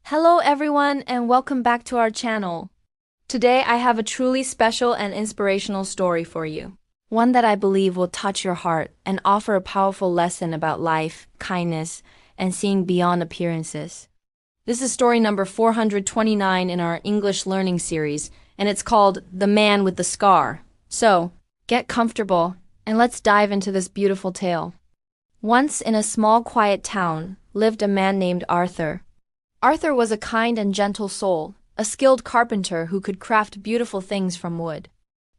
Hello everyone and welcome back to our channel. Today I have a truly special and inspirational story for you. One that I believe will touch your heart and offer a powerful lesson about life, kindness, and seeing beyond appearances. This is story number 429 in our English learning series, and it's called The Man with the Scar. So, get comfortable and let's dive into this beautiful tale. Once in a small quiet town lived a man named Arthur. Arthur was a kind and gentle soul, a skilled carpenter who could craft beautiful things from wood.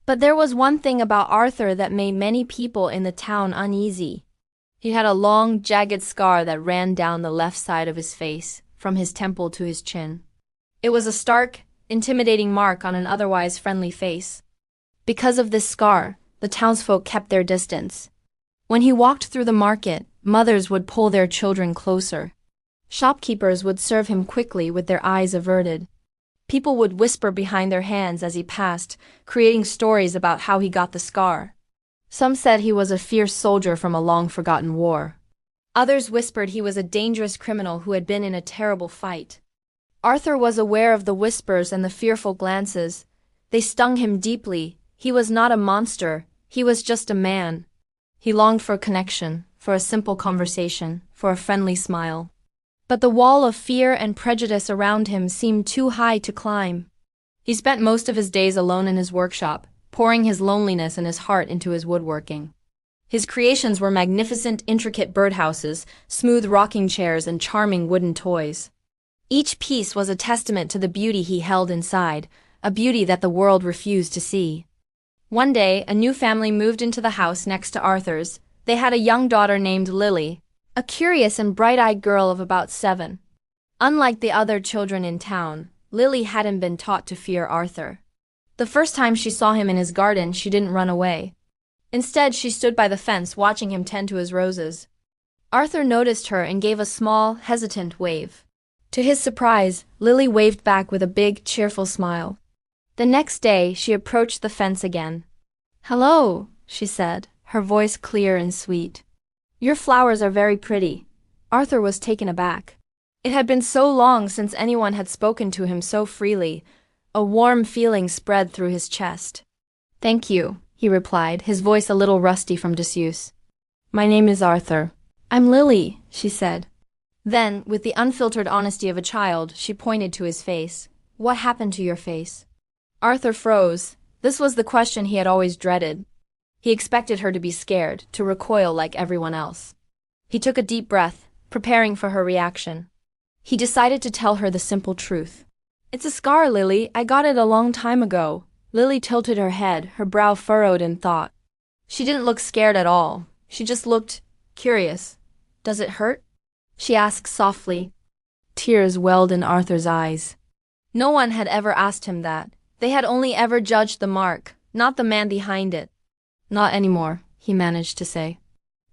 But there was one thing about Arthur that made many people in the town uneasy. He had a long, jagged scar that ran down the left side of his face, from his temple to his chin. It was a stark, intimidating mark on an otherwise friendly face. Because of this scar, the townsfolk kept their distance. When he walked through the market, mothers would pull their children closer. Shopkeepers would serve him quickly with their eyes averted. People would whisper behind their hands as he passed, creating stories about how he got the scar. Some said he was a fierce soldier from a long-forgotten war. Others whispered he was a dangerous criminal who had been in a terrible fight. Arthur was aware of the whispers and the fearful glances. They stung him deeply. He was not a monster, he was just a man. He longed for a connection, for a simple conversation, for a friendly smile. But the wall of fear and prejudice around him seemed too high to climb. He spent most of his days alone in his workshop, pouring his loneliness and his heart into his woodworking. His creations were magnificent, intricate birdhouses, smooth rocking chairs, and charming wooden toys. Each piece was a testament to the beauty he held inside, a beauty that the world refused to see. One day, a new family moved into the house next to Arthur's. They had a young daughter named Lily, a curious and bright-eyed girl of about 7. Unlike the other children in town, Lily hadn't been taught to fear Arthur. The first time she saw him in his garden, she didn't run away. Instead, she stood by the fence watching him tend to his roses. Arthur noticed her and gave a small, hesitant wave. To his surprise, Lily waved back with a big, cheerful smile. The next day, she approached the fence again. "Hello," she said, her voice clear and sweet. "Your flowers are very pretty." Arthur was taken aback. It had been so long since anyone had spoken to him so freely. A warm feeling spread through his chest. "Thank you," he replied, his voice a little rusty from disuse. "My name is Arthur." "I'm Lily," she said. Then, with the unfiltered honesty of a child, she pointed to his face. "What happened to your face?" Arthur froze. This was the question he had always dreaded. He expected her to be scared, to recoil like everyone else. He took a deep breath, preparing for her reaction. He decided to tell her the simple truth. "It's a scar, Lily. I got it a long time ago." Lily tilted her head, her brow furrowed in thought. She didn't look scared at all. She just looked curious. "Does it hurt?" she asked softly. Tears welled in Arthur's eyes. No one had ever asked him that. They had only ever judged the mark, not the man behind it. "Not anymore," he managed to say.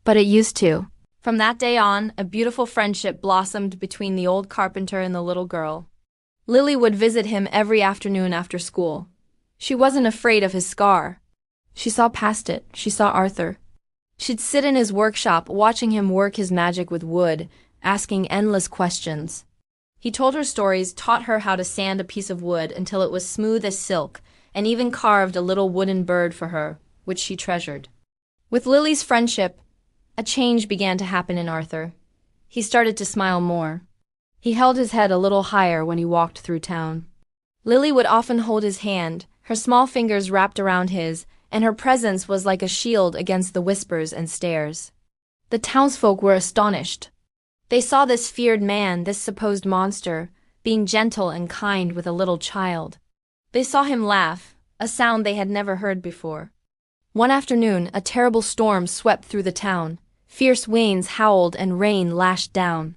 "But it used to." From that day on, a beautiful friendship blossomed between the old carpenter and the little girl. Lily would visit him every afternoon after school. She wasn't afraid of his scar. She saw past it. She saw Arthur. She'd sit in his workshop, watching him work his magic with wood, asking endless questions. He told her stories, taught her how to sand a piece of wood until it was smooth as silk, and even carved a little wooden bird for her, which she treasured. With Lily's friendship, a change began to happen in Arthur. He started to smile more. He held his head a little higher when he walked through town. Lily would often hold his hand, her small fingers wrapped around his, and her presence was like a shield against the whispers and stares. The townsfolk were astonished. They saw this feared man, this supposed monster, being gentle and kind with a little child. They saw him laugh, a sound they had never heard before. One afternoon, a terrible storm swept through the town. Fierce winds howled and rain lashed down.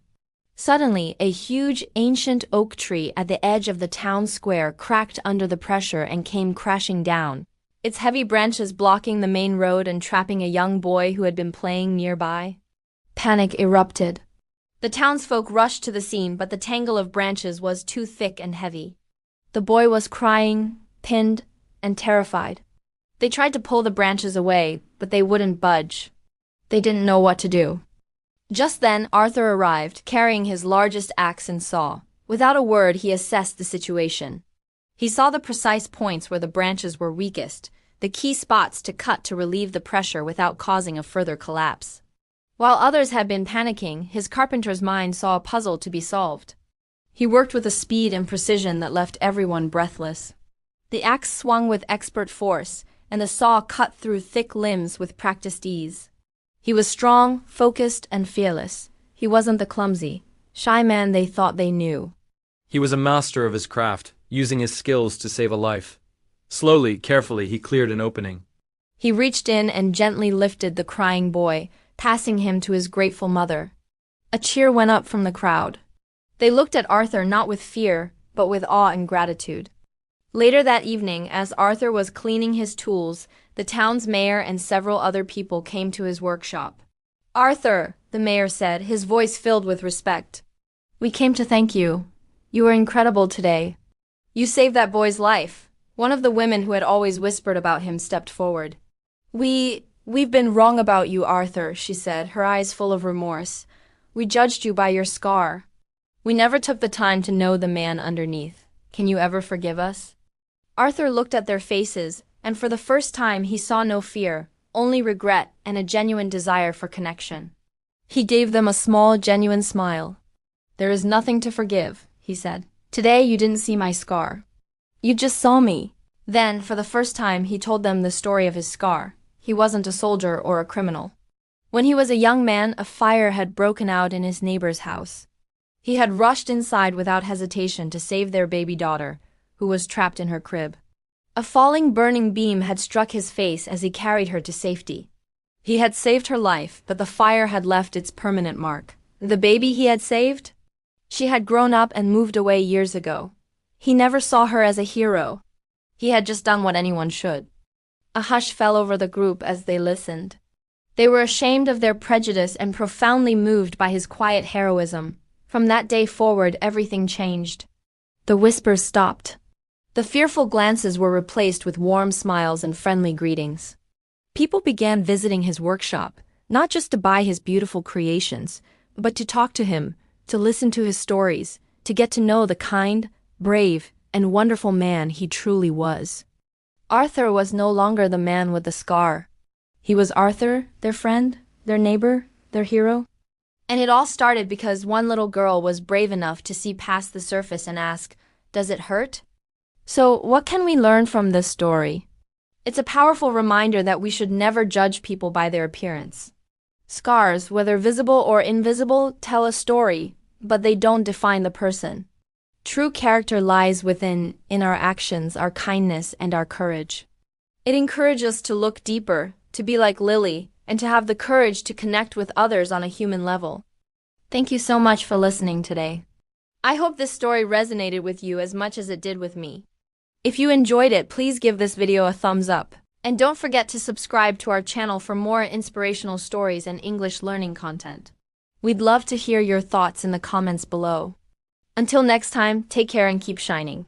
Suddenly, a huge, ancient oak tree at the edge of the town square cracked under the pressure and came crashing down, its heavy branches blocking the main road and trapping a young boy who had been playing nearby. Panic erupted. The townsfolk rushed to the scene, but the tangle of branches was too thick and heavy. The boy was crying, pinned, and terrified. They tried to pull the branches away, but they wouldn't budge. They didn't know what to do. Just then, Arthur arrived, carrying his largest axe and saw. Without a word, he assessed the situation. He saw the precise points where the branches were weakest, the key spots to cut to relieve the pressure without causing a further collapse. While others had been panicking, his carpenter's mind saw a puzzle to be solved. He worked with a speed and precision that left everyone breathless. The axe swung with expert force, and the saw cut through thick limbs with practiced ease. He was strong, focused, and fearless. He wasn't the clumsy, shy man they thought they knew. He was a master of his craft, using his skills to save a life. Slowly, carefully, he cleared an opening. He reached in and gently lifted the crying boy, passing him to his grateful mother. A cheer went up from the crowd. They looked at Arthur not with fear, but with awe and gratitude. Later that evening, as Arthur was cleaning his tools, the town's mayor and several other people came to his workshop. "Arthur," the mayor said, his voice filled with respect. "We came to thank you. You were incredible today. You saved that boy's life." One of the women who had always whispered about him stepped forward. We've been wrong about you, Arthur," she said, her eyes full of remorse. "We judged you by your scar. We never took the time to know the man underneath. Can you ever forgive us?" Arthur looked at their faces, and for the first time he saw no fear, only regret and a genuine desire for connection. He gave them a small, genuine smile. "There is nothing to forgive," he said. "Today you didn't see my scar. You just saw me." Then, for the first time, he told them the story of his scar. He wasn't a soldier or a criminal. When he was a young man, a fire had broken out in his neighbor's house. He had rushed inside without hesitation to save their baby daughter, who was trapped in her crib. A falling burning beam had struck his face as he carried her to safety. He had saved her life, but the fire had left its permanent mark. The baby he had saved? She had grown up and moved away years ago. He never saw her as a hero. He had just done what anyone should. A hush fell over the group as they listened. They were ashamed of their prejudice and profoundly moved by his quiet heroism. From that day forward, everything changed. The whispers stopped. The fearful glances were replaced with warm smiles and friendly greetings. People began visiting his workshop, not just to buy his beautiful creations, but to talk to him, to listen to his stories, to get to know the kind, brave, and wonderful man he truly was. Arthur was no longer the man with the scar. He was Arthur, their friend, their neighbor, their hero. And it all started because one little girl was brave enough to see past the surface and ask, "Does it hurt?" So, what can we learn from this story? It's a powerful reminder that we should never judge people by their appearance. Scars, whether visible or invisible, tell a story, but they don't define the person. True character lies within our actions, our kindness, and our courage. It encourages us to look deeper, to be like Lily, and to have the courage to connect with others on a human level. Thank you so much for listening today. I hope this story resonated with you as much as it did with me. If you enjoyed it, please give this video a thumbs up. And don't forget to subscribe to our channel for more inspirational stories and English learning content. We'd love to hear your thoughts in the comments below. Until next time, take care and keep shining.